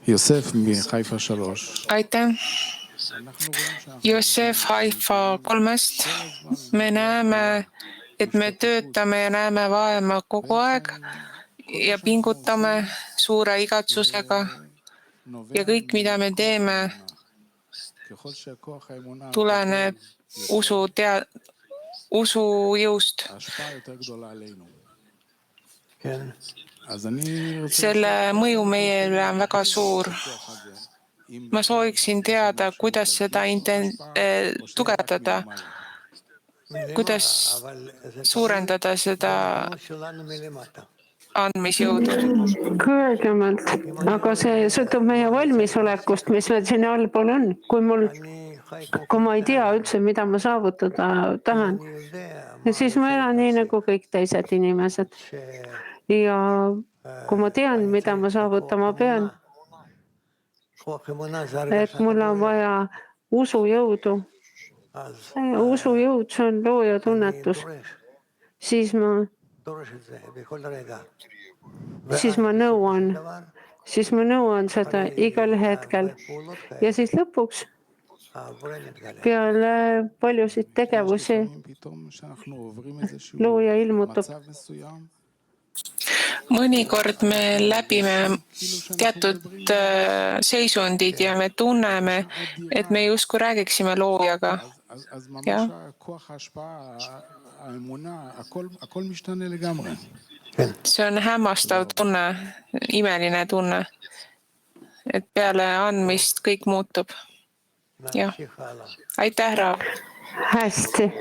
יוסף מחיפה 3. aitäh. Jossef Haifa 3. Me näeme, et me töötame ja näeme vaeva kogu aeg ja pingutame suure igatsusega ja kõik, mida me teeme, tuleneb usujõust. Selle mõju meile on väga suur. Ma sooviksin teada, kuidas seda tugevdada, kuidas suurendada seda andmisjõudu. Kõrgemalt, aga see sõltub meie valmisolekust, mis meil siin allpool on. Kui ma ei tea üldse, mida ma saavutada tahan, siis ma elan nii nagu kõik teised inimesed. Ja kui ma tean, mida ma saavutama pean, et mul on vaja usujõudu. Usujõud, see on looja tunnetus. Siis ma nõuan seda igal hetkel. Ja siis lõpuks peale paljusid tegevusi looja ilmutab. Mõnikord me läbime teatud seisundid ja me tunneme, et me justkui räägiksime loojaga. Ja? See on hämmastav tunne, imeline tunne, et peale andmist kõik muutub. Ja. Aitäh, Raav! Hästi.